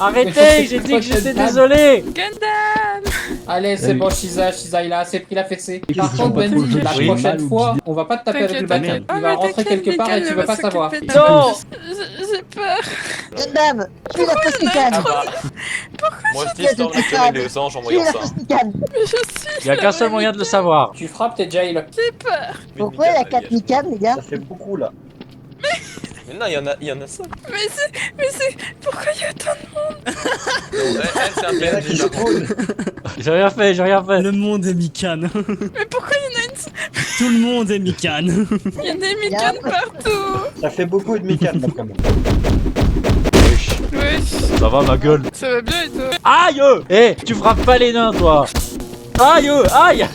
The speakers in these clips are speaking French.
Arrêtez, j'ai dit que j'étais désolé. Gundam. Allez, c'est bon, Shiza, il a assez pris la fessée. Par contre, Benji, la prochaine fois, on va pas te taper avec le bâton. Il va rentrer quelque part et tu vas pas savoir. Non. J'ai peur. Gundam, tu es la fausse Mikan. Moi je dis dans la semaine des anges en Tu es voyant la ça. fausse Mikan. Mais je suis. Y a qu'un seul moyen de le savoir. Tu frappes tes jail. J'ai peur. Pourquoi il y a 4 Mikan, les gars? Ça fait beaucoup là. Mais non, il y en a ça. Mais c'est. Pourquoi il y a tant de. Elle, c'est un PNJ. J'ai rien fait, j'ai rien fait. Le monde est Mikan. Mais pourquoi il y en a une. Tout le monde est Mikan. Il y a des Mikan partout. Ça fait beaucoup de Mikan là quand même. Wesh. Ça va ma gueule. Ça va bien et toi? Aïe. Eh, tu frappes pas les nains toi. Aïe, aïe.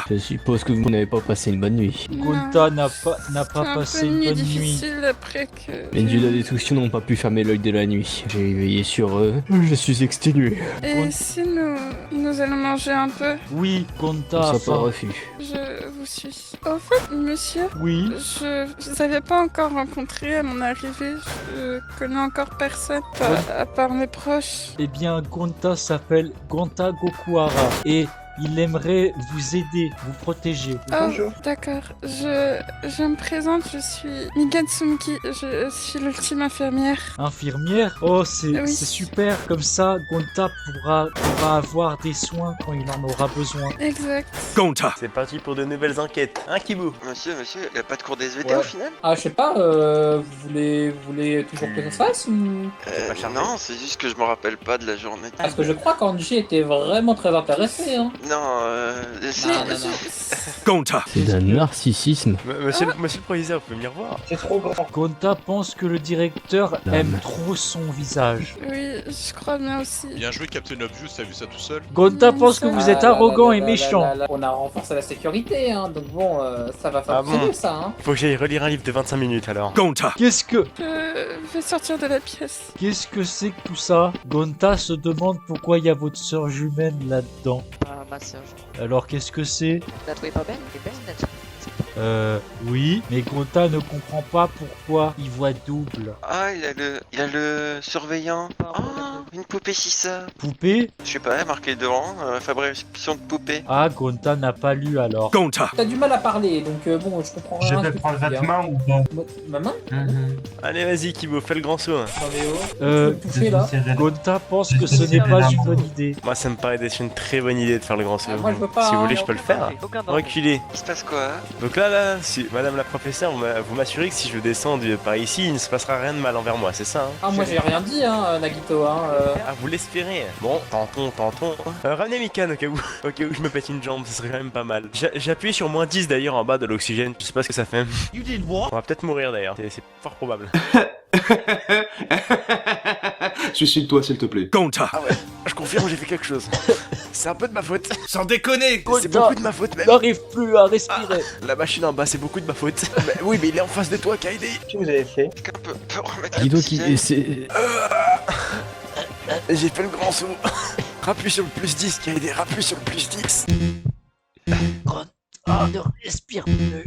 Je suppose que vous n'avez pas passé une bonne nuit. Gonta n'a pas C'est un passé peu une nuit bonne nuit. difficile après que. Les dieux de la destruction n'ont pas pu fermer l'œil de la nuit. J'ai veillé sur eux. Je suis exténué. Et si nous allons manger un peu? Oui, Gonta. Sans faim. pas refus. Je vous suis. Au fait, monsieur, Oui. je vous avais pas encore rencontré à mon arrivée. Je connais encore personne à part mes proches. Eh bien, Gonta s'appelle Gonta Gokuhara et il aimerait vous aider, vous protéger. Oh, d'accord. Je me présente, je suis Migatsumki. Je suis l'ultime infirmière. Infirmière? Oh, c'est Oui. super. Comme ça, Gonta pourra avoir des soins quand il en aura besoin. Exact. C'est parti pour de nouvelles enquêtes. Hein, Kibou? Monsieur, il n'y a pas de cours d'SVT Ouais. au final? Ah, je sais pas, vous voulez toujours que ça se fasse ou... pas chargé. Non, c'est juste que je me rappelle pas de la journée. Parce que je crois qu'Angie était vraiment très intéressé, hein. Non, Non, non, non. C'est d'un narcissisme. Monsieur le proviseur, vous pouvez venir voir. C'est trop grand. Gonta pense que le directeur Non, aime mais- trop son visage. Oui, je crois bien aussi. Bien joué Captain Obvious, t'as vu ça tout seul? Gonta Mm, pense que ça vous va. êtes arrogant et méchant. On a renforcé la sécurité, hein, donc bon, ça va Ah fonctionner bon ça, hein. Faut que j'aille relire un livre de 25 minutes alors. Qu'est-ce que Je vais sortir de la pièce. c'est que tout ça? Gonta se demande pourquoi il y a votre sœur jumelle là-dedans. Ma soeur, Alors qu'est-ce que c'est? vous la trouvez pas belle? Elle est belle, Nathalie. Oui, mais Gonta ne comprend pas pourquoi il voit double. Ah, il a le surveillant. Ah, une poupée Sissa. Poupée? Je sais pas, marqué devant, fabrication de poupée. Ah, Gonta n'a pas lu alors. T'as du mal à parler, donc bon, je comprends rien. à ce que tu dis, hein. ou pas? Ma main? Allez, vas-y, Kibou, fais le grand saut. Hein. Non, mais oh. Euh, Tu peux toucher là. Gonta pense que ce n'est pas une bonne idée. Moi, ça me paraît d'être une très bonne idée de faire le grand saut. Ah, moi, je veux pas, Si vous hein. voulez, je peux le faire. Reculez. Il se passe quoi? Donc là, si madame la professeure, vous m'assurez que si je descends par ici, il ne se passera rien de mal envers moi, c'est ça, hein? Ah, moi j'ai rien dit, hein, Nagito, hein. Ah, vous l'espérez. Bon, tentons. Ramenez Mikan au cas où je me pète une jambe, ce serait quand même pas mal. J'ai appuyé sur -10 d'ailleurs en bas de l'oxygène, je sais pas ce que ça fait. On va peut-être mourir d'ailleurs, c'est fort probable. Suicide-toi s'il te plaît. Ah ouais, je confirme, j'ai fait quelque chose. C'est un peu de ma faute. Sans déconner! C'est beaucoup de ma faute même. N'arrive plus à respirer. La machine en bas, c'est beaucoup de ma faute. Bah, oui, mais il est en face de toi, Kaede. Qu'est-ce que vous avez fait? Est-ce qu'on peut remettre Dis le donc, oxygène? c'est... J'ai fait le grand saut. Rappuie sur le +10, Kaede, rappuie sur le +10. Ah, ne respire plus.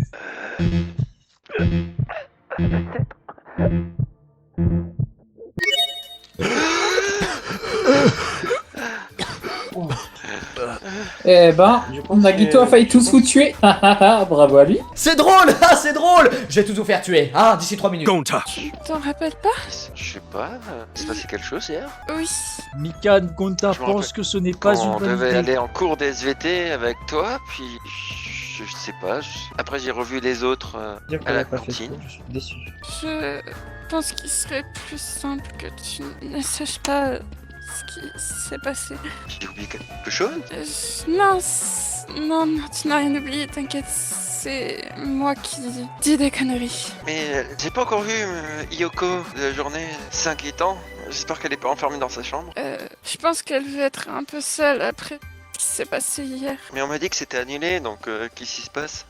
Eh ben, Je pense Nagito que- a failli tous vous tuer. Bravo à lui. C'est drôle, ah c'est drôle. Je vais tous vous faire tuer, hein, d'ici 3 minutes. Tu t'en rappelles pas? Je sais pas, il se passait quelque chose hier? Oui. Mikan, Gonta Je me pense rappelle que ce n'est pas Quand une on bonne devait idée. aller en cours d'SVT avec toi, puis je sais pas. Après j'ai revu les autres Dire qu'on à la a pas fait cantine. ça, je suis déçu. Je pense qu'il serait plus simple que tu ne saches pas ce qui s'est passé. J'ai oublié quelque chose? Non, tu n'as rien oublié, t'inquiète. C'est moi qui dis des conneries. Mais j'ai pas encore vu Yoko de la journée, c'est inquiétant. J'espère qu'elle est pas enfermée dans sa chambre. Je pense qu'elle veut être un peu seule après ce qui s'est passé hier. Mais on m'a dit que c'était annulé, donc qu'est-ce qui se passe?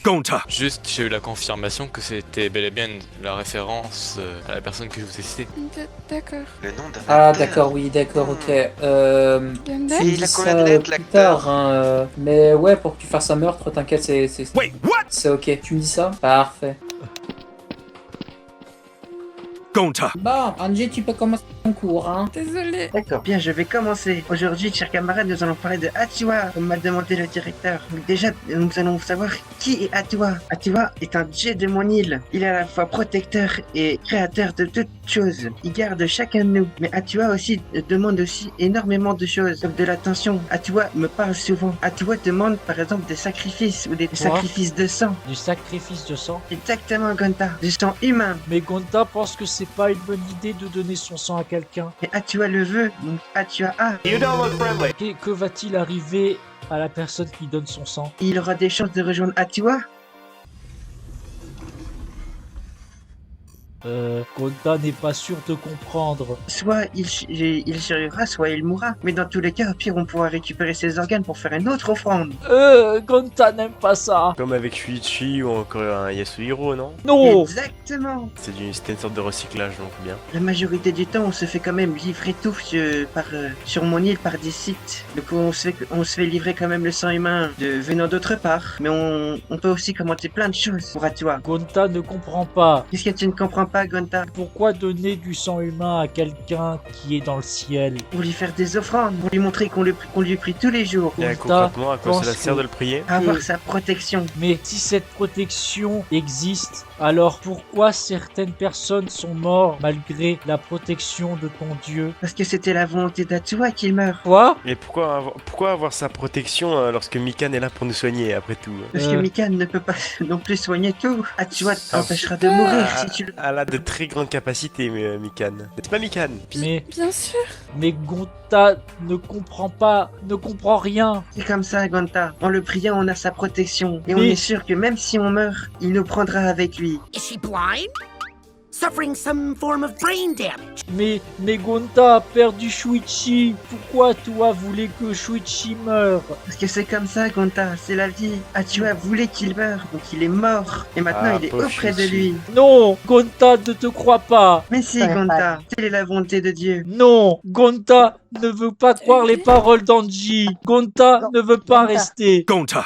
Gonta. Juste, j'ai eu la confirmation que c'était bel et bien la référence à la personne que je vous ai citée. D'accord. Le nom d'un Ah acteur. d'accord, oui, d'accord, ok. Gundam Tu me Il a dis combien ça de lettres, plus l'acteur tard, hein, mais ouais, pour que tu fasses un meurtre, t'inquiète, c'est Wait, what? c'est ok. Tu me dis ça? Parfait. Gonta. Bon, Angie, tu peux commencer ton cours, hein. Désolée. D'accord, bien, je vais commencer. Aujourd'hui, chers camarades, nous allons parler de Atiwa, comme m'a demandé le directeur. Donc déjà, nous allons savoir qui est Atiwa. Atiwa est un dieu de mon île. Il est à la fois protecteur et créateur de toutes choses. Il garde chacun de nous. Mais Atiwa aussi demande aussi énormément de choses, comme de l'attention. Atiwa me parle souvent. Atiwa demande par exemple des sacrifices ou des sacrifices de sang. Du sacrifice de sang. Exactement, Gonta. Du sang humain. Mais Gonta pense que c'est pas une bonne idée de donner son sang à quelqu'un. Et Atiwa le veut, donc Atiwa a. Que va-t-il arriver à la personne qui donne son sang? Il aura des chances de rejoindre Atiwa. Gonta n'est pas sûr de comprendre. Soit il survivra, soit il mourra. Mais dans tous les cas, au pire, on pourra récupérer ses organes pour faire une autre offrande. Gonta n'aime pas ça. Comme avec Shuichi ou encore un Yasuhiro, non? Non. Exactement. C'était une sorte de recyclage, donc bien. La majorité du temps, on se fait quand même livrer tout sur mon île par des sites. Donc on se fait livrer quand même le sang humain venant d'autre part. Mais on peut aussi commenter plein de choses pour Atiwa. Gonta ne comprend pas. Qu'est-ce que tu ne comprends pas, Gonta? Pourquoi donner du sang humain à quelqu'un qui est dans le ciel? Pour lui faire des offrandes, pour lui montrer qu'on lui prie tous les jours. Et Gonta concrètement, à quoi pense cela sert que- de le prier? Avoir sa protection. Mais si cette protection existe, alors pourquoi certaines personnes sont mortes malgré la protection de ton dieu? Parce que c'était la volonté d'Atiwa qu'il meurt. Quoi? Et pourquoi avoir sa protection lorsque Mikan est là pour nous soigner, après tout? Parce que Mikan ne peut pas non plus soigner tout. Atiwa t'empêchera de mourir si tu le... Elle a de très grandes capacités, Mikan. N'est-ce pas, Mikan? Mais Bien sûr. Gonta ne comprend rien. C'est comme ça, Gonta. En le priant, on a sa protection. Et on Mais- est sûr que même si on meurt, il nous prendra avec lui. Is she blind? Suffering some form of brain damage? Mais Gonta a perdu Shuichi. Pourquoi toi voulais que Shuichi meure? Parce que c'est comme ça, Gonta. C'est la vie. Atiwa voulait qu'il meure, donc il est mort. Et maintenant, Ah, il est pauvre auprès de Shuichi. lui. Non, Gonta ne te croit pas. Mais si, Ouais, Gonta. Telle est la volonté de Dieu. Non, Gonta ne veut pas croire les paroles d'Anji. Gonta ne veut pas Gonta. rester. Gonta.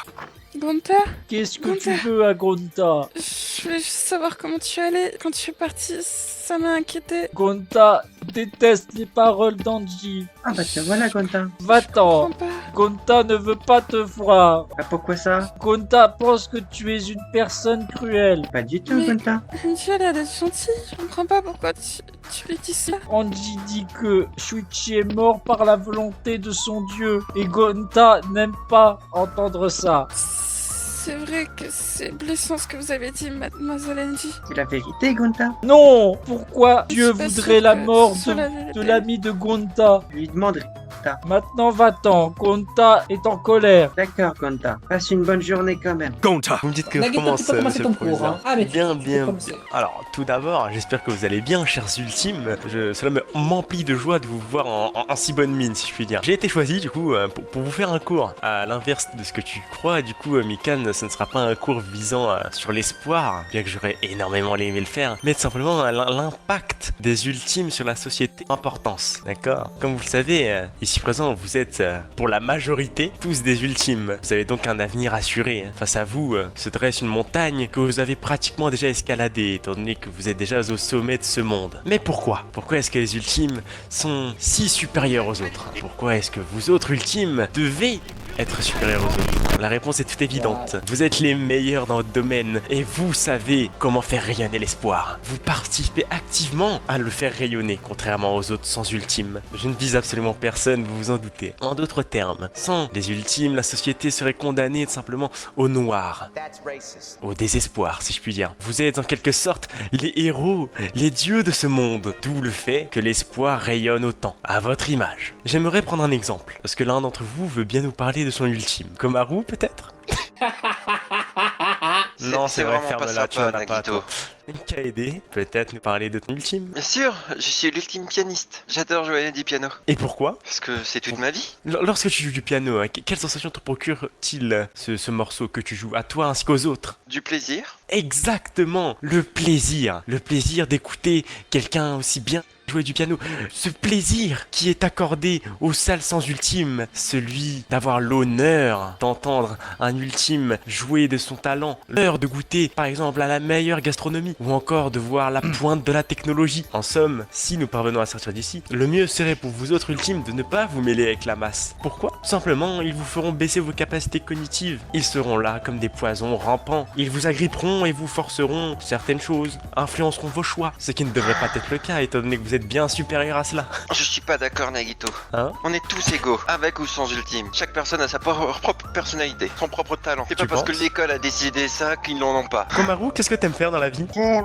Gonta, Qu'est-ce que Gonta. tu veux à Gonta? je voulais juste savoir comment tu allais. Quand tu es parti, ça m'a inquiété. Gonta déteste les paroles d'Anji. Ah bah tiens, voilà, Gonta. Va-t'en. Je comprends pas. Gonta ne veut pas te voir. Ah, pourquoi ça? Gonta pense que tu es une personne cruelle. Pas du tout, Mais- Gonta. Angie, elle a d'être gentille. Je comprends pas pourquoi tu lui dis ça. Anji dit que Shuichi est mort par la volonté de son dieu. Et Gonta n'aime pas entendre ça. C'est vrai que c'est blessant ce que vous avez dit, mademoiselle Angie. C'est la vérité, Gonta. Non, pourquoi Je Dieu suis pas voudrait sûre la que mort ce soit la de vérité. l'ami de Gonta? Je lui demanderai. Maintenant va-t'en, Gonta est en colère. D'accord, Gonta. Passe une bonne journée quand même. Gonta. Vous me dites que Nagito, comment tu peux commencer monsieur ton le cours, professeur? hein. Allez, Bien, tu bien. peux commencer. Alors, tout d'abord, j'espère que vous allez bien, chers ultimes. Cela m'emplit de joie de vous voir en si bonne mine, si je puis dire. J'ai été choisi, du coup, pour vous faire un cours. À l'inverse de ce que tu crois, du coup, Mikan, ce ne sera pas un cours visant sur l'espoir, bien que j'aurais énormément aimé le faire, mais tout simplement l'impact des ultimes sur la société. Importance, d'accord? Comme vous le savez, ici présent, vous êtes, pour la majorité, tous des ultimes. Vous avez donc un avenir assuré. Face à vous se dresse une montagne que vous avez pratiquement déjà escaladée, étant donné que vous êtes déjà au sommet de ce monde. Mais pourquoi? Pourquoi est-ce que les ultimes sont si supérieurs aux autres? Pourquoi est-ce que vous autres ultimes devez être supérieurs aux autres? La réponse est toute évidente. Vous êtes les meilleurs dans votre domaine et vous savez comment faire rayonner l'espoir. Vous participez activement à le faire rayonner, contrairement aux autres sans ultimes. Je ne vise absolument personne, vous vous en doutez. En d'autres termes, sans les ultimes, la société serait condamnée tout simplement au noir, au désespoir, si je puis dire. Vous êtes en quelque sorte les héros, les dieux de ce monde, d'où le fait que l'espoir rayonne autant, à votre image. J'aimerais prendre un exemple, parce que l'un d'entre vous veut bien nous parler de son ultime. Komaru, peut-être? Non, c'est vrai, vraiment pas ferme-la, tu sympa, n'en as pas, Nagito. toi. KD, peut-être nous parler de ton ultime. Bien sûr, je suis l'ultime pianiste. J'adore jouer du piano. Et pourquoi? Parce que c'est toute ma vie. Lorsque tu joues du piano, hein, quelle sensation te procure-t-il ce morceau que tu joues à toi ainsi qu'aux autres? Du plaisir. Exactement, le plaisir d'écouter quelqu'un aussi bien jouer du piano, ce plaisir qui est accordé au sale sans ultime, celui d'avoir l'honneur d'entendre un ultime jouer de son talent, l'heure de goûter par exemple à la meilleure gastronomie ou encore de voir la pointe de la technologie. En somme, si nous parvenons à sortir d'ici, le mieux serait pour vous autres ultimes de ne pas vous mêler avec la masse. Pourquoi? Tout simplement, ils vous feront baisser vos capacités cognitives. Ils seront là comme des poisons rampants. Ils vous agripperont et vous forceront certaines choses, influenceront vos choix, ce qui ne devrait pas être le cas étant donné que vous êtes bien supérieur à cela. Je suis pas d'accord, Nagito. Hein? On est tous égaux, avec ou sans ultime. Chaque personne a sa propre personnalité, son propre talent. C'est pas parce que l'école a décidé ça qu'ils n'en ont pas. Komaru, qu'est-ce que t'aimes faire dans la vie? J'aime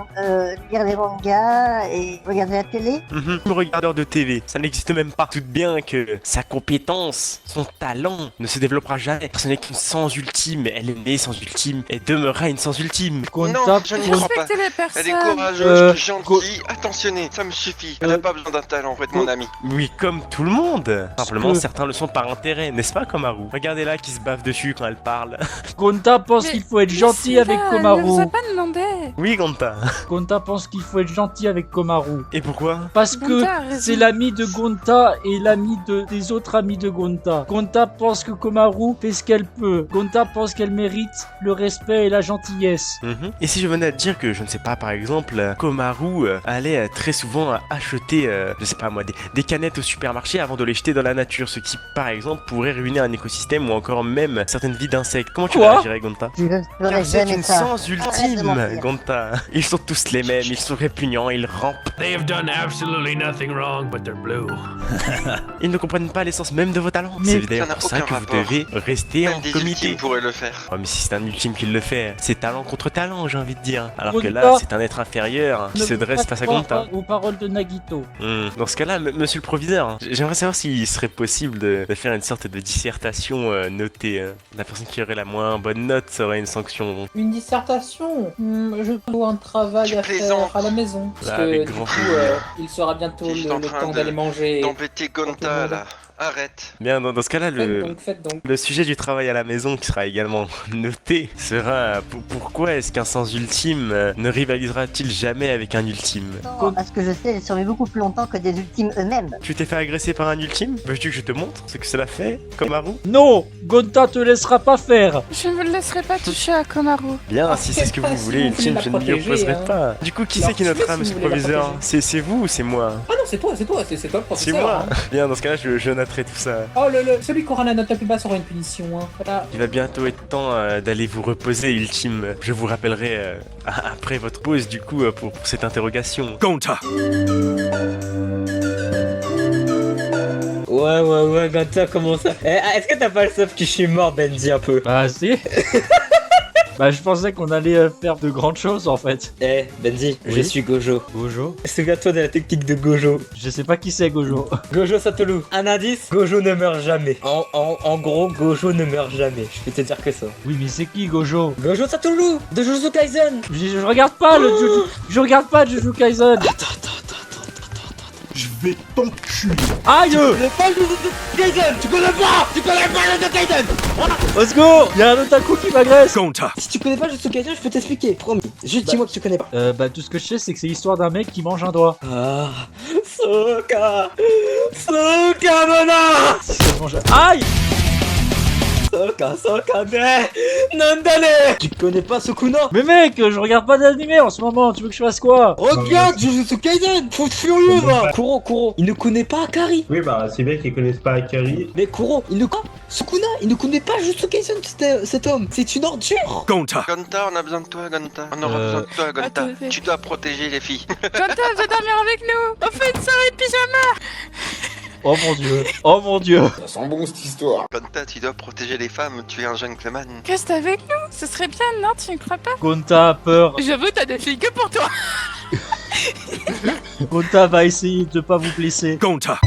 lire des mangas et regarder la télé. Le regardeur de TV, ça n'existe même pas. Doute bien que sa compétence, son talent ne se développera jamais. Ce n'est qu'une sans ultime, elle est née sans ultime et demeurera une sans ultime. Non, je n'y crois pas. Respectez les personnes. Elle est courageuse, gentille, attentionnée, ça me suffit. Elle n'a pas besoin d'un talent pour être mon ami. Oui, comme tout le monde. Simplement, certains le sont par intérêt, n'est-ce pas, Komaru? Regardez-la qui se bave dessus quand elle parle. Gonta pense qu'il faut être gentil avec Elle Komaru. nous a pas demandé. Oui, Gonta. Gonta pense qu'il faut être gentil avec Komaru. Et pourquoi? Parce que Gonta a raison. c'est l'ami de Gonta et l'ami des autres amis de Gonta. Gonta pense que Komaru fait ce qu'elle peut. Gonta pense qu'elle mérite le respect et la gentillesse. Et si je venais à te dire que, je ne sais pas, par exemple, Komaru allait très souvent acheter, je sais pas moi, des canettes au supermarché avant de les jeter dans la nature, ce qui, par exemple, pourrait ruiner un écosystème ou encore même certaines vies d'insectes. Comment tu réagirais, Gonta? Je ne ferai Car c'est jamais une ça. sens Arrête de ultime, mentir. Gonta. Ils sont tous les mêmes, ils sont répugnants, ils rampent. They have done absolutely nothing wrong, but they're blue. Ils ne comprennent pas l'essence même de vos talents. Mais C'est d'ailleurs ça n'a pour ça aucun que vous rapport. devez rester Même en des comité. ultimes pourraient le faire. Oh, mais si c'est un ultime qui le fait, c'est talent contre talent, j'ai envie de dire. Alors que Gonta, là, c'est un être inférieur qui Ne se vous dresse faites face à pas Gonta. aux paroles de Nagito. Dans ce cas-là, monsieur le proviseur, j'aimerais savoir s'il serait possible de faire une sorte de dissertation notée. La personne qui aurait la moins bonne note aurait une sanction. Une dissertation Je dois un travail Tu à plaisantes. faire à la maison. Parce Là, que avec du grand coup, plaisir. il sera bientôt Je suis en le train temps de- d'aller manger. D'embêter Gonta là. Arrête. Bien, dans ce cas-là, Faites donc. le sujet du travail à la maison qui sera également noté sera pourquoi est-ce qu'un sans ultime ne rivalisera-t-il jamais avec un ultime? À ce que je sais, elle survit beaucoup plus longtemps que des ultimes eux-mêmes. Tu t'es fait agresser par un ultime? Veux-tu que je te montre ce que cela fait, Komaru? Non, Gonta te laissera pas faire. Je ne vous laisserai pas toucher à Komaru. Bien, si c'est ce que vous Si voulez, vous voulez ultime, la je ne m'y protéger, opposerai hein. pas. Du coup, qui Alors, c'est qui tuez notera, si monsieur vous le voulez la proviseur? protéger. C'est vous ou c'est moi? Ah non, c'est toi, c'est toi le C'est professeur. moi. hein. Bien, dans ce cas-là, je noterai tout ça. Oh, celui qui aura la note la plus basse aura une punition. Hein. Voilà. Il va bientôt être temps d'aller vous reposer, ultime. Je vous rappellerai après votre pause, du coup, pour cette interrogation. Gonta. Ouais, Gonta, comment ça? Est-ce que t'as pas le soif que je suis mort, Benji, un peu? Bah si. Bah je pensais qu'on allait faire de grandes choses en fait. Benji, Oui. je suis Gojo. Gojo? Souviens-toi de la technique de Gojo. Je sais pas qui c'est Gojo. Gojo Satoru. Un indice, Gojo ne meurt jamais. En gros, Gojo ne meurt jamais. Je peux te dire que ça. Oui mais c'est qui Gojo? Gojo Satoru de Jujutsu Kaisen. Je regarde pas le Je regarde pas Jujutsu Kaisen. Je vais t'enculer. Aïe! Tu connais pas Jujutsu Kaisen. Let's go! Y'a un otaku qui m'agresse! Gonta. Si tu connais pas Jujutsu Kaisen, je peux t'expliquer. Promis. Juste dis-moi que tu connais pas. Bah tout ce que je sais c'est que c'est l'histoire d'un mec qui mange un doigt. Ah, Soka Mona. Si ça mange... Aïe! Soka ne Nandane. Tu connais pas Sukuna? Mais mec, je regarde pas d'animé en ce moment, tu veux que je fasse quoi? Regarde Jujutsu Kaisen. Faut être furieux va. Kuro, il ne connaît pas Akari. Oui, bah, c'est bien qu'ils connaissent pas Akari. Mais Kuro, Sukuna, il ne connaît pas Jujutsu Kaisen, cet homme. C'est une ordure. Gonta. Gonta, on a besoin de toi, Gonta. On aura besoin de toi, Gonta. Attendez. Tu dois protéger les filles. Gonta, viens dormir avec nous. On fait une soirée pyjama. Oh mon dieu, oh mon dieu. Ça sent bon cette histoire. Gonta, tu dois protéger les femmes, tu es un gentleman. Reste avec nous. Ce serait bien, non? Tu ne crois pas? Gonta a peur. J'avoue, t'as des filles que pour toi. Gonta va essayer de pas vous blesser. Gonta.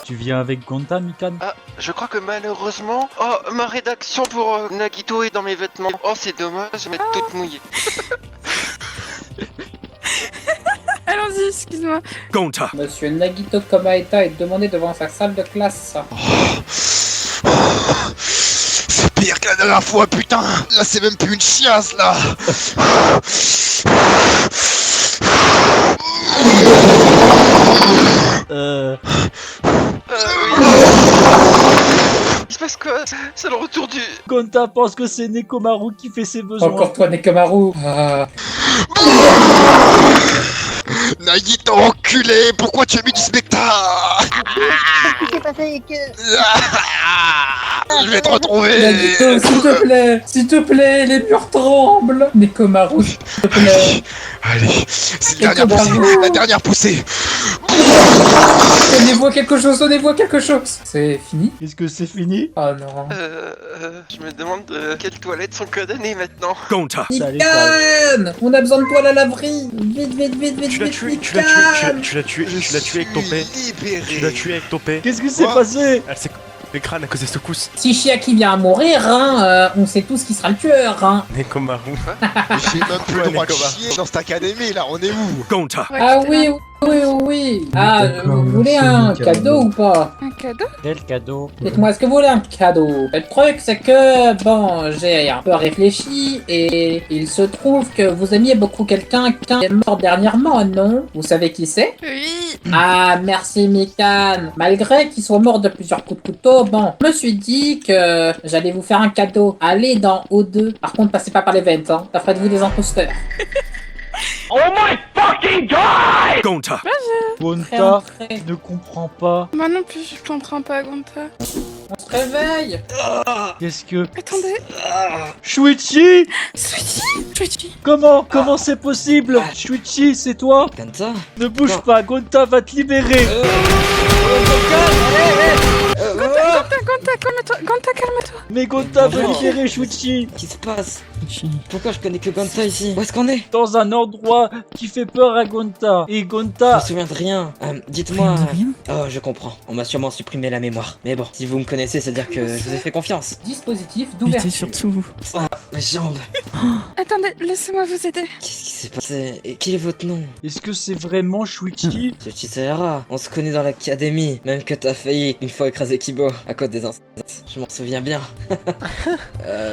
Tu viens avec Gonta, Mikan? Ah, je crois que malheureusement... Oh, ma rédaction pour Nagito est dans mes vêtements. Oh, c'est dommage, je vais être toute mouillée. Allons-y, excuse-moi. Gonta. Monsieur Nagito Komaeta est demandé devant sa salle de classe. C'est pire que la dernière fois, putain. Là, c'est même plus une chiasse, là. Il se passe quoi? C'est le retour du... Gonta pense que c'est Nekomaru qui fait ses besoins. Encore toi, Nekomaru. Nagito, enculé, pourquoi tu as mis du spectacle? Qu'est-ce qui s'est passé que... Je vais te retrouver. Nagito, s'il te plaît, les murs tremblent. Nekomaru, s'il te plaît. Allez, c'est la dernière poussée. Donnez-moi quelque chose. C'est fini? Est-ce que c'est fini? Oh non. Je me demande quelles toilettes sont condamnées maintenant. Gonta. Mikan, on a besoin de toi à la laverie. Vite, Tu l'as tué, Mikan. tu l'as tué avec ton paix. Tu l'as tué avec ton paix. Qu'est-ce qui s'est passé? Elle s'est le crâne à cause des secousses. Si Chiaki vient à mourir, hein, on sait tous qui sera le tueur, hein. Nekomaru. J'ai même plus le droit de chier dans cette académie, là, on est où? Gonta. Ah oui. Ah, vous voulez un cadeau ou pas? Un cadeau? Quel cadeau? Dites-moi, est-ce que vous voulez un cadeau? Le truc, c'est que, bon, j'ai un peu réfléchi et il se trouve que vous aimiez beaucoup quelqu'un qui est mort dernièrement, non? Vous savez qui c'est? Oui. Ah, merci Mikan. Malgré qu'il soit mort de plusieurs coups de couteau, bon, je me suis dit que j'allais vous faire un cadeau. Allez dans O2. Par contre, passez pas par les ventes, hein. Ça ferait de vous des imposteurs. Oh my fucking god! Gonta. Gonta ne comprend pas. Moi non plus, je comprends pas, Gonta. On se réveille. Qu'est-ce que... Attendez. Shuichi! Shuichi. Comment c'est possible? Shuichi, c'est toi? Gonta? Ne bouge pas, Gonta va te libérer. Gonta, calme-toi. Mais Gonta va libérer Shuichi. Qu'est-ce qui se passe? Pourquoi je connais que Gonta ici? Où est-ce qu'on est? Dans un endroit qui fait peur à Gonta. Et Je Gonta... me souviens de rien. Dites-moi... Oh, je comprends. On m'a sûrement supprimé la mémoire. Mais bon, si vous me connaissez, c'est-à-dire que je vous ai fait confiance. Dispositif d'ouverture. surtout... Oh, mes jambes. Attendez, laissez-moi vous aider. Qu'est-ce qui s'est passé? Et quel est votre nom? Est-ce que c'est vraiment Shuichi? C'est Chisahara. On se connaît dans l'académie. Même que t'as failli une fois écraser Kibo à cause des incidents. Je m'en souviens bien.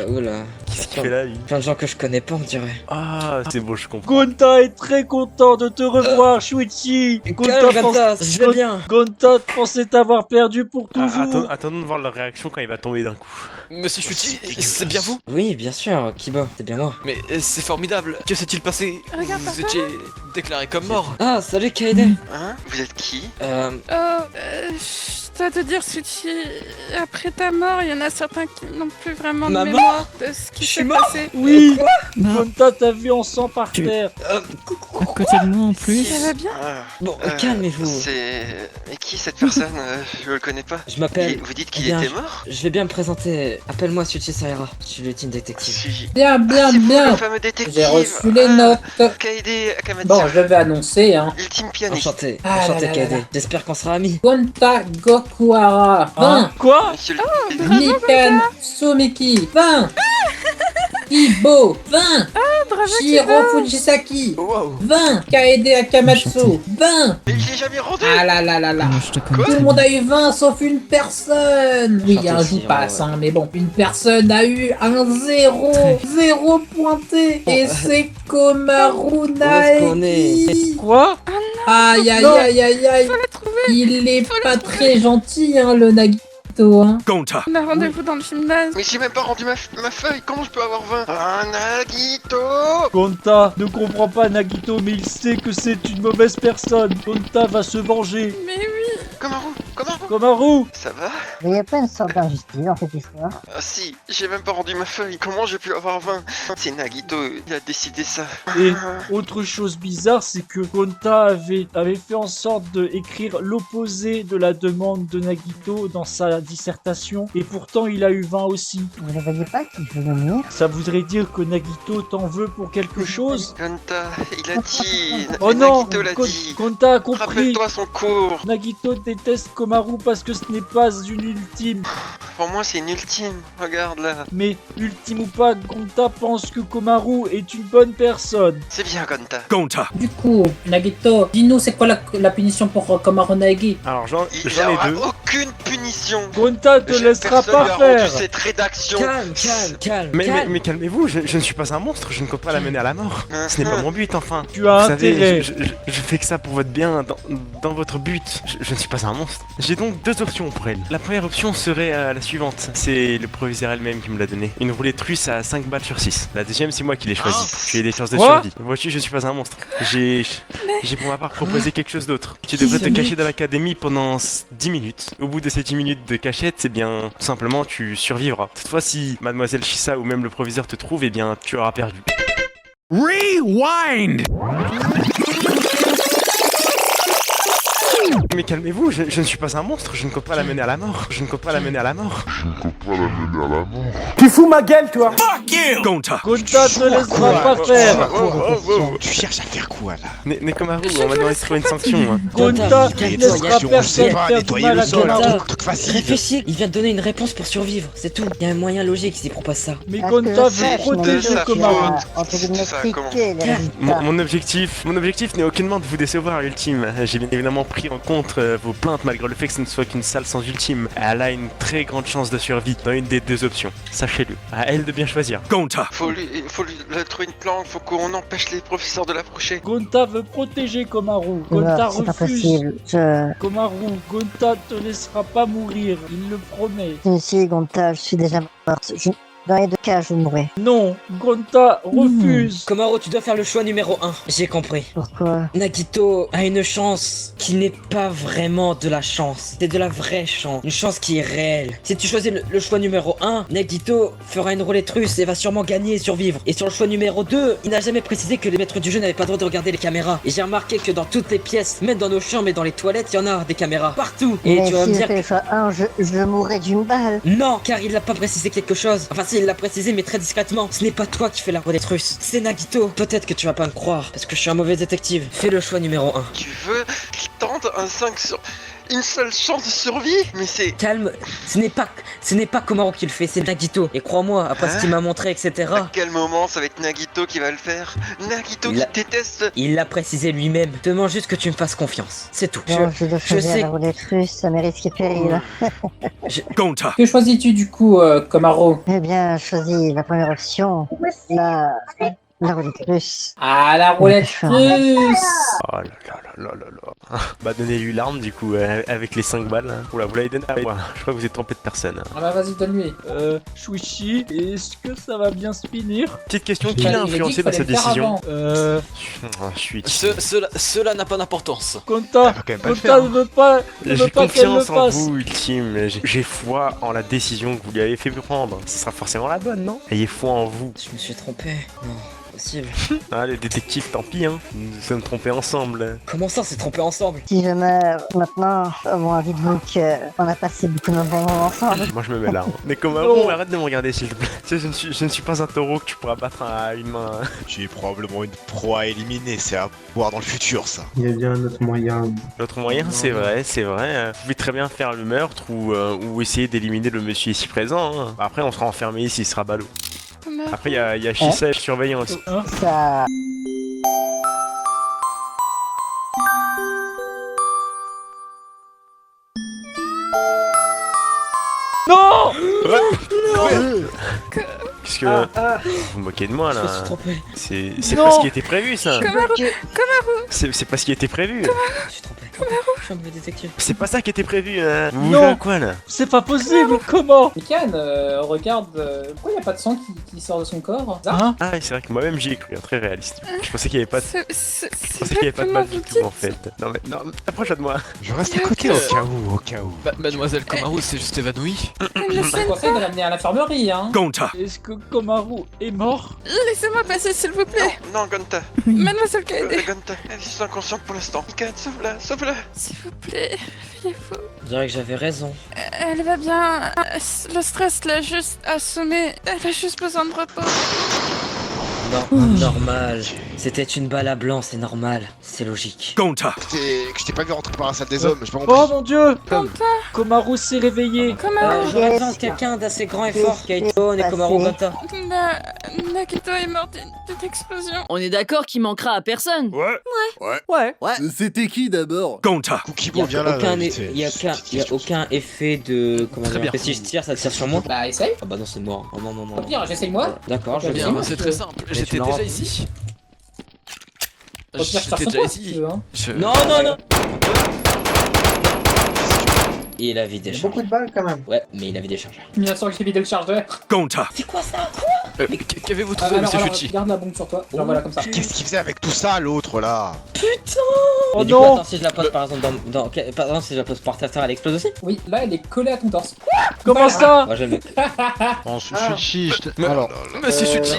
Oula. Qu'est-ce qu'il fait là, lui? Plein de gens que je connais pas, on dirait. Ah, c'est beau, je comprends. Gonta est très content de te revoir, Shuichi. Gonta, je vais bien. Gonta pensait t'avoir perdu pour toujours. Attendons de voir leur réaction quand il va tomber d'un coup. Monsieur Shuichi, c'est bien vous? Oui, bien sûr, Kibo, c'est bien moi. Mais c'est formidable. Que s'est-il passé? Regarde, Vous papa. étiez déclaré comme mort. Ah, salut Kaede. Hein? Vous êtes qui? Je dois te dire, Shuichi, après ta mort, il y en a certains qui n'ont plus vraiment de Ma mémoire de ce qui s'est passé. Oui. Gonta t'a vu en sang par terre. À côté de moi en plus. Ça va bien? Bon, calmez-vous. Mais qui cette personne? Je le connais pas. Je m'appelle... Vous dites qu'il Eh bien, était mort? Je vais bien me présenter. Appelle-moi Chisahara. Je suis le team détective. Bien, C'est vous, bien. le fameux détective. J'ai reçu les notes. Kaede Akamatsu. Bon, je vais annoncer, hein. Ultime pianiste. Enchanté, Ah enchanté là là là Kaede. J'espère qu'on sera amis. Gonta Gokuhara. 20. Quoi? Monsieur Mikan Sumiki. 20. Kibo. 20. Bravo, Shiro Kibo. Fujisaki. Wow. 20. Kaede Akamatsu. 20. Mais je l'ai jamais rendu. Ah là là là là. Je te Tout connais. le monde a eu 20 sauf une personne. Oui, Enchanté, un joue Shiro, passe, ouais. hein, mais bon. Une personne a eu un 0. 0 pointé. Et c'est Komaru est-ce qu'on Naegi. Quoi? Aïe aïe aïe aïe aïe. Il est pas très gentil, hein, le Nagito, hein. Gonta. On a rendez-vous dans le gymnase. Mais j'ai même pas rendu ma feuille. Comment je peux avoir 20? Ah, Nagito. Gonta ne comprend pas Nagito, mais il sait que c'est une mauvaise personne. Gonta va se venger. Mais oui. Komaru. Komaru! Ça va? Il n'y a pas une sorte d'injustice dans cette histoire. Ah si, j'ai même pas rendu ma feuille. Comment j'ai pu avoir 20? C'est Nagito, il a décidé ça. Et autre chose bizarre, c'est que Gonta avait fait en sorte d'écrire l'opposé de la demande de Nagito dans sa dissertation, et pourtant il a eu 20 aussi. Vous ne voyez pas qu'il veut mourir? Ça voudrait dire que Nagito t'en veut pour quelque chose? Gonta, il a dit. Oh non! Nagito l'a dit. Gonta a compris! Rappelle-toi son cours. Nagito déteste Komaru parce que ce n'est pas une ultime. Pour moi, c'est une ultime. Regarde là. Mais ultime ou pas, Gonta pense que Komaru est une bonne personne. C'est bien, Gonta. Gonta. Du coup, Nagito, dis-nous c'est quoi la punition pour Komaru Naegi? Alors j'en Il n'y ai aura deux. aucune punition. Gonta te laissera Personne pas lui a rendu faire. cette rédaction. Calme. Mais calmez-vous, je ne suis pas un monstre, je ne compte pas la mener à la mort. Ce n'est pas mon but enfin. Tu as Vous intérêt. savez, je fais que ça pour votre bien, dans votre but. Je ne suis pas un monstre. J'ai donc deux options pour elle. La première option serait la suivante. C'est le proviseur elle-même qui me l'a donné. Une roulette russe à 5 balles sur 6. La deuxième, c'est moi qui l'ai choisi. Tu as des chances de Quoi survie. Vois-tu, je ne suis pas un monstre. J'ai pour ma part proposé quelque chose d'autre. Tu devrais te cacher dans l'académie pendant 10 minutes. Au bout de ces 10 minutes de cachette, c'est bien, tout simplement, tu survivras. Toutefois, si Mademoiselle Shisa ou même le proviseur te trouve, eh bien, tu auras perdu. Rewind. Mais calmez-vous, je ne suis pas un monstre, je ne compte pas la mener à la mort. Je ne compte pas la mener à la mort. Tu fous ma gueule, toi. Fuck you. Gonta. Gonta te laissera pas faire. Tu cherches à faire quoi là? Nekomaru, on va devoir trouver une sanction. Hein. Gonta ne laissera personne pas faire du nettoyer mal le à sol, un Komaru. truc facile. Réfléchis, il vient de donner une réponse pour survivre, c'est tout. Il y a un moyen logique s'il propose ça. Mais Parce que Gonta je veut sais, protéger sa Komaru. faute. Entre guillemets, Ça, comment friquer les résultats. Mon objectif n'est aucunement de vous décevoir, Ultime. J'ai bien évidemment pris en compte vos plaintes malgré le fait que ce ne soit qu'une salle sans Ultime. Elle a une très grande chance de survie dans une des deux options. Sachez-le. À elle de bien choisir. Gonta. Faut lui trouver une planque, faut qu'on empêche les professeurs de l'approcher. Gonta veut protéger Komaru. Gonta Non, c'est pas refuse. possible. Komaru, Gonta te laissera pas mourir, il le promet. Si, Gonta, je suis déjà morte. Dans les deux cas, je mourrai. Non, Gonta refuse. Komaru, tu dois faire le choix numéro 1. J'ai compris. Pourquoi? Nagito a une chance qui n'est pas vraiment de la chance. C'est de la vraie chance. Une chance qui est réelle. Si tu choisis le choix numéro 1, Nagito fera une roulette russe et va sûrement gagner et survivre. Et sur le choix numéro 2, il n'a jamais précisé que les maîtres du jeu n'avaient pas le droit de regarder les caméras. Et j'ai remarqué que dans toutes les pièces, même dans nos chambres et dans les toilettes, il y en a des caméras. Partout. Et Mais tu vas me si je dire fais le choix 1, je mourrai d'une balle. non, car il n'a pas précisé quelque chose. Enfin, si, il l'a précisé, mais très discrètement. Ce n'est pas toi qui fais la roulette russe, c'est Nagito. Peut-être que tu vas pas me croire, parce que je suis un mauvais détective. Fais le choix numéro 1. Tu veux qu'il tente un 5 sur... Une seule chance de survie? Mais c'est... Calme, ce n'est pas Komaru qui le fait, c'est Nagito. Et crois-moi, après ce qu'il m'a montré, etc. À quel moment ça va être Nagito qui va le faire? Nagito qui déteste... Il l'a précisé lui-même. Demande juste que tu me fasses confiance. C'est tout. Non, je dois choisir sais. la roulette russe, ça mérite risque et péril. Gonta. Que choisis-tu du coup, Komaru? Eh bien, choisis la première option. La roulette russe. Ah, la roulette russe. Oh là là là là là. Bah donnez-lui l'arme du coup avec les 5 balles. Hein. Oula, vous l'avez donné. Ah, ouais. Je crois que vous êtes trompé de personne. Ah bah vas-y, donne-lui. Shuichi, est-ce que ça va bien se finir? Petite question, qui l'a influencé dans cette décision? Je suis... Cela n'a pas d'importance. Gonta ne veut pas J'ai qu'elle le confiance en fasse. vous, Ultime. J'ai foi en la décision que vous lui avez fait prendre. Ce sera forcément la bonne, non? Ayez foi en vous. Je me suis trompé. Non, possible. Ah, les détectives, tant pis, hein. Nous nous sommes trompés ensemble. Comment ça, s'est trompé ensemble? Si je meurs maintenant, moi, dites-vous qu'on a passé beaucoup de moments ensemble. Moi, je me mets là. Hein. Mais comment arrête de me regarder, s'il te plaît. Tu sais, je ne suis pas un taureau que tu pourras battre à une main. Tu es probablement une proie à éliminer, c'est à voir dans le futur ça. Il y a bien un autre moyen. L'autre moyen, c'est vrai. Vous pouvez très bien faire le meurtre ou essayer d'éliminer le monsieur ici présent. Hein. Après, on sera enfermé ici, il sera ballot. Après, il y a Shisa et le surveillant aussi. Ça... Non. Qu'est-ce que... Vous vous moquez de moi là? Je me suis trompé. C'est pas ce qui était prévu ça. Komaru. C'est pas ce qui était prévu. Je suis trompé. Je suis un mauvais détective. C'est pas ça qui était prévu. Hein. Vous Non. jouez à quoi là? C'est pas possible, comment? Mikan, regarde, pourquoi il n'y a pas de sang qui sort de son corps? Hein? Ah, c'est vrai que moi-même j'y ai cru, hein, très réaliste. Je pensais qu'il y avait pas de... C'est Je pensais qu'il y avait pas de mal du tout en fait. Non mais non, approche de moi. Je reste à côté au cas où. Mademoiselle Komaru s'est juste évanouie. Je conseille de l'amener à l'infirmerie, hein. Gonta. Est-ce que Komaru est mort? Laissez-moi passer, s'il vous plaît. Non, Gonta. Mademoiselle Kaede. Gonta, elle est juste inconsciente pour l'instant. Mikan, sauve-la, sauve-la. S'il vous plaît, faites-vous. Je dirais que j'avais raison. Elle va bien. Le stress l'a juste assommée. Elle a juste besoin de repos. Non, normal. C'était une balle à blanc, c'est normal. C'est logique. Gonta. Que je t'ai pas vu rentrer par la salle des hommes, j'ai pas Oh compris. mon dieu! Gonta. Komaru s'est réveillé. Komaru. J'aurais besoin de quelqu'un d'assez grand et fort. Kaito, Nekomaru, Gonta. Nagito est mort d'une explosion. On est d'accord qu'il manquera à personne. Ouais. Ouais. C'était qui d'abord? Gonta. Kukibo, viens là. Il y a aucun effet de... Comment dire? Que si je tire, ça tire sur moi? Bah, essaye. Ah bah non, c'est mort. Oh non, non, non. Bien, j'essaye moi. D'accord, je Bien, viens. c'est très simple. J'étais déjà ici. Au pire, je J'étais tire déjà sur toi, si ici. tu veux, hein. Non, non, non. Et il avait des charges. Beaucoup de balles quand même. Ouais, mais il avait des charges. Bien sûr que j'ai vidé le chargeur. Gonta. C'est quoi ça? Qu'avez-vous trouvé, monsieur Fuchi? Garde la bombe sur toi. Genre voilà comme ça. Qu'est-ce qu'il faisait avec tout ça, l'autre là? Oh Mais du coup, non! attends, si je la pose par exemple par exemple, si je la pose par terre, elle explose aussi? Oui, là elle est collée à ton torse. Comment ça? Moi j'aime. Bon, Fuchi, alors, Monsieur Fuchi.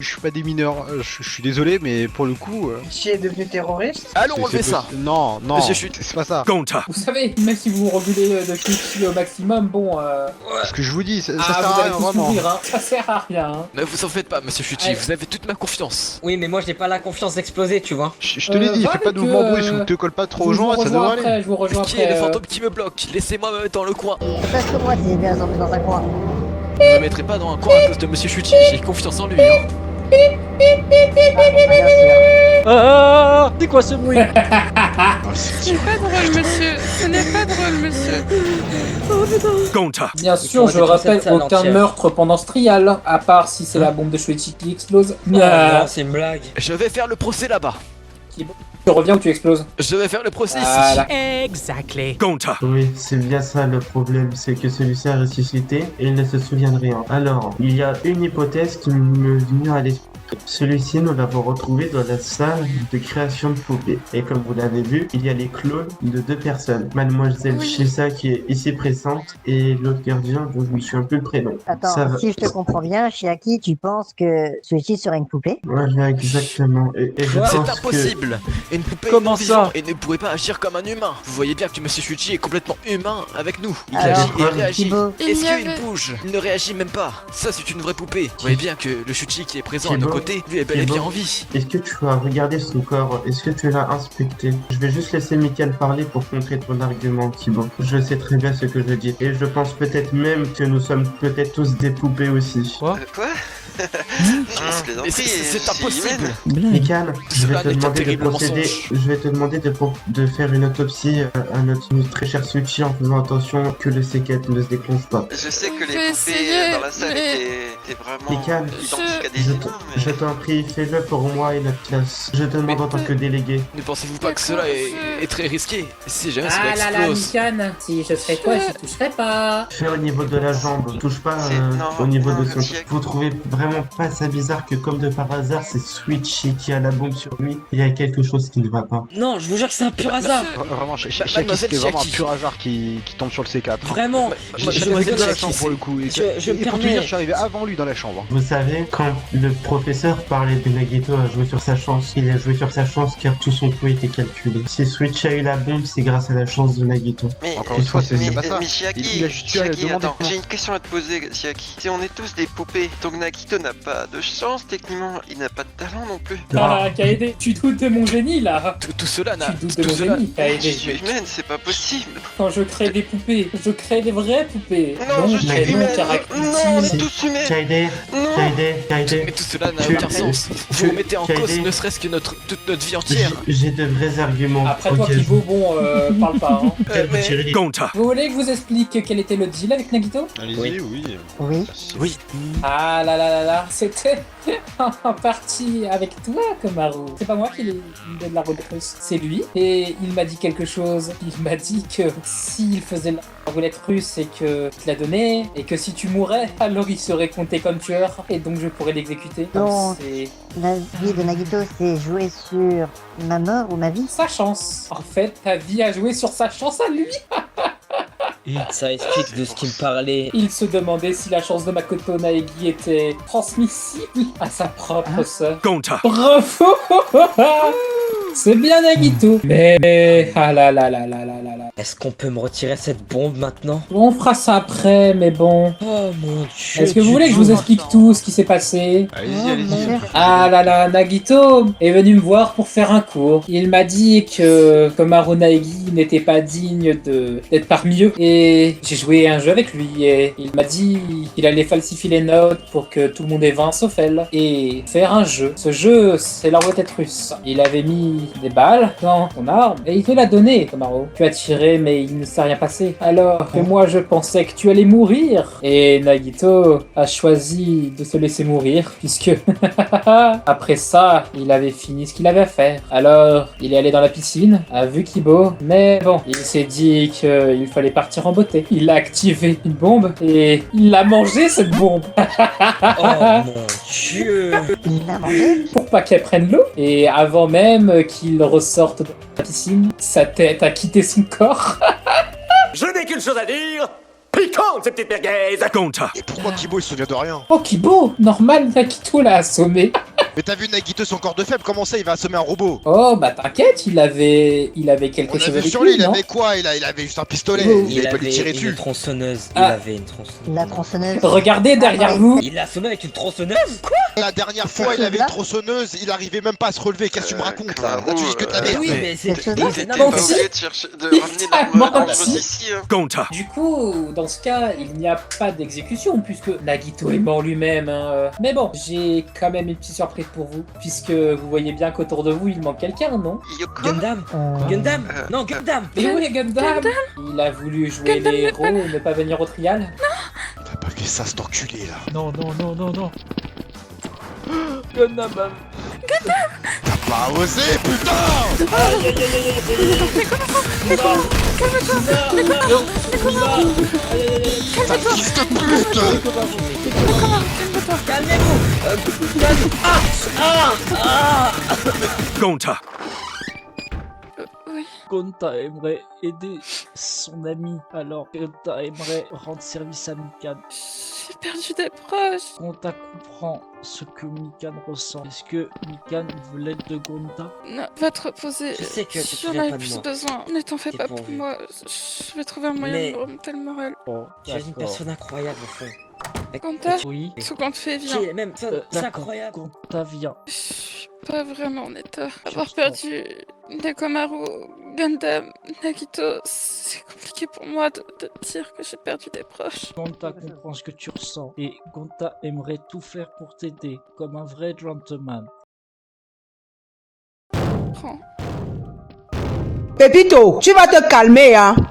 je suis pas des mineurs, je suis désolé, mais pour le coup... Qui est devenu terroriste? Allons enlever ça. Non, non, Monsieur Fuchi. c'est pas ça. Gonta. Vous savez, même si vous regulez de Fuchi au maximum, bon Ce que je vous dis, ça ah, sert vous à allez rien, tous vraiment. mourir, hein. Ça sert à rien, hein. Ne vous en faites pas, monsieur Fuchi, Allez. vous avez toute ma confiance. Oui, mais moi j'ai pas la confiance d'exploser, tu vois. Je te l'ai dit, va fais pas avec, de mouvement bruit, si tu te colles pas trop aux je vous gens, ça rejoins devrait après, aller. Je vous rejoins Qui est après. le fantôme qui me bloque? Laissez-moi me mettre dans le coin. C'est parce que moi, c'est bien zombie dans un coin. Je me mettrai pas dans un coin à cause de monsieur Fuchi, j'ai confiance en lui. Hein. C'est quoi ce bruit? C'est pas drôle, monsieur. Ce n'est pas drôle, monsieur. Gonta. Bien sûr, je rappelle, aucun meurtre pendant ce trial, à part si c'est la bombe de Shuichi qui explose. Non, c'est une blague. Je vais faire le procès là-bas. Tu reviens ou tu exploses? Je vais faire le procès Voilà. ici. Exactly. Gonta. Oui, c'est bien ça le problème, c'est que celui-ci a ressuscité et il ne se souvient de rien. Alors, il y a une hypothèse qui me vient à l'esprit. Celui-ci, nous l'avons retrouvé dans la salle de création de poupées. Et comme vous l'avez vu, il y a les clones de deux personnes. Mademoiselle Shisa qui est ici présente et l'autre gardien dont je me souviens plus le prénom. Attends, Ça va. si je te comprends bien, Chiaki, tu penses que celui-ci serait une poupée? Voilà, exactement. Et je C'est pense impossible. Une poupée Comment non vivante ça et ne pourrait pas agir comme un humain. Vous voyez bien que monsieur Fuchi est complètement humain avec nous. Il Alors, agit et réagit. Thibaut. Est-ce Il y qu'il avait- bouge? Il ne réagit même pas. Ça, c'est une vraie poupée. Vous voyez bien que le Fuchi qui est présent à nos côtés, lui est bel et bien en vie. Est-ce que tu as regardé son corps? Est-ce que tu l'as inspecté? Je vais juste laisser Mickaël parler pour contrer ton argument, Thibaut. Je sais très bien ce que je dis. Et je pense peut-être même que nous sommes peut-être tous des poupées aussi. Quoi? Mais c'est impossible. Mickaël, je vais Cela te n'est qu'un demander de terrible procéder. mensonge. Je vais te demander de faire une autopsie à notre très cher Suchi en faisant attention que le C4 ne se déclenche pas. Je sais que Je les vais poupées essayer, dans la salle mais- étaient vraiment Mickaël, identiques à des je humains, mais... je t'en prie, fais-le pour moi et notre classe. Je te demande en tant que délégué. Ne pensez-vous pas que cela est très risqué? Si jamais cela Ah là là, explose. Mikan, si je serais toi, je toucherais pas. Fais au niveau de la jambe, touche pas Non, au niveau non, de son. Chiaki. Vous trouvez vraiment pas ça bizarre que comme de par hasard c'est Switchy qui a la bombe sur lui? Il y a quelque chose qui ne va pas. Non, je vous jure que c'est un pur hasard. Vraiment, Chiaki, Mademoiselle c'était vraiment un Chiaki. pur hasard qui tombe sur le C4. Vraiment. J'étais me avec lui dans la Chiaki, chambre pour le coup. Et je me pour te permets. dire, je suis arrivé avant lui dans la chambre. Vous savez, quand le professeur parlait de Nagito à jouer sur sa chance, il a joué sur sa chance car tout son coup était calculé. Si Switch a eu la bombe, c'est grâce à la chance de Nagito. Mais, Encore une fois, c'est mais, pas ça. mais Chiaki, Il a juste eu à Chiaki, demander. attends, j'ai une question à te poser, Chiaki. Si on est tous des poupées, donc Nagito n'a pas de chance techniquement, il n'a pas de talent non plus. Ah, Kaede, tu doutes de mon génie là. Tout cela n'a. Tu doutes de Tout mon cela. génie, Je Kaede. suis humaine, c'est pas possible. Quand je crée des poupées, je crée des vraies poupées. Non, je Donc, suis elles ont humaine. caractère Non, on est utile. tous humains. Kaede, Kaede. Mais tout cela n'a Tu- aucun sens. tu- Vous remettez en Kaede. cause ne serait-ce que toute notre vie entière. J'ai de vrais arguments. Après toi, Ok, Kibo, bon, parle pas. Hein. Mais- Gonta. Vous voulez que je vous explique quel était le deal avec Nagito? Allez-y, oui. Oui. Oui. Ah là là là là, c'était en partie avec toi, Komaru. C'est pas moi qui lui donne la roulette russe, c'est lui. Et il m'a dit quelque chose. Il m'a dit que s'il faisait la roulette russe et que je la donnais, et que si tu mourais, alors il serait compté comme tueur, et donc je pourrais l'exécuter. Donc Donc, c'est la vie de Nagito, c'est jouer sur ma mort ou ma vie? sa chance. En fait, ta vie a joué sur sa chance à lui. Ça explique de ce qu'il me parlait. Il se demandait si la chance de Makoto Naegi était transmissible à sa propre sœur. Gonta. Bravo. C'est bien Nagito. Mais... Ah là là là là là là là. Est-ce qu'on peut me retirer cette bombe maintenant? On fera ça après, mais bon. Oh mon dieu. Est-ce que vous voulez que je vous explique tout ce qui s'est passé? Allez-y, allez-y. Ah là là, Nagito est venu me voir pour faire un cours. Il m'a dit que Komaru Naegi n'était pas digne d'être parmi eux. Et j'ai joué à un jeu avec lui et il m'a dit qu'il allait falsifier les notes pour que tout le monde ait 20 sauf elle. Et faire un jeu. Ce jeu, c'est la roulette russe. Il avait mis des balles dans ton arme et il te l'a donné, Komaru. Tu as tiré mais il ne s'est rien passé. Alors que moi je pensais que tu allais mourir. Et Nagito a choisi de se laisser mourir puisque après ça, il avait fini ce qu'il avait à faire. Alors, il est allé dans la piscine, a vu Kibo, mais bon, il s'est dit qu'il fallait partir en beauté. Il a activé une bombe et il l'a mangé cette bombe. Oh mon dieu. Il l'a mangé? Pour pas qu'elle prenne l'eau. Et avant même qu'il ressorte de la piscine, sa tête a quitté son corps. Je n'ai qu'une chose à dire. Piquante, ces petites merguez. Gonta. Et pourquoi Kibo il se souvient de rien? Oh Kibo, normal, Nagito l'a assommé. Mais t'as vu Nagito son corps de faible, comment ça il va assommer un robot? Oh bah t'inquiète, il avait quelque On a chose vu avec sur lui, il non avait quoi? Il avait juste un pistolet, Il avait pas lui tirer avait dessus. une tronçonneuse. Ah. Il avait une tronçonneuse. La tronçonneuse. Regardez derrière vous. Il l'a assommé avec une tronçonneuse? Quoi? La dernière fois il avait une tronçonneuse, il arrivait même pas à se relever, qu'est-ce que tu me racontes là? Là tu dis que ta merde. Oui, mais c'est... T'es Non, pas non, obligé de chercher de ramener l'arme dangereuse ici. Gonta. Du coup, dans ce cas, il n'y a pas d'exécution puisque Nagito est mort lui-même. Hein. Mais bon, j'ai quand même une petite surprise pour vous, puisque vous voyez bien qu'autour de vous, il manque quelqu'un, non? Gundam. Gundam. Non, Gundam. Mais où est Gundam? Il a voulu jouer les héros et ne pas venir au trial. T'as pas fait ça cet enculé là. Non, non, non, non, non. Gundam. T'as pas osé putain! T'as fils de pute! Gonta. Gonta aimerait aider son ami, alors Gonta aimerait rendre service à Mikan. J'ai perdu des proches. Gonta comprend ce que Mikan ressent. Est-ce que Mikan veut l'aide de Gonta? Non, va te reposer. Je sais que tu te J'en souviens ai pas de plus moi. besoin. Ne t'en fais T'es pas pour pourvu. moi. Je vais trouver un moyen Mais- de me remonter le moral. Bon, Tu es une personne incroyable au fond. Gonta, Oui. ce qu'on te fait, viens. Tu es même... C'est D'accord. incroyable. Gonta vient. Je suis pas vraiment en état. Avoir ressens. perdu Nekomaru, Gundam, Nagito, c'est compliqué pour moi de dire que j'ai perdu des proches. Gonta comprend ce que tu ressens et Gonta aimerait tout faire pour t'aider, comme un vrai gentleman. Prends. Pépito, tu vas te calmer, hein.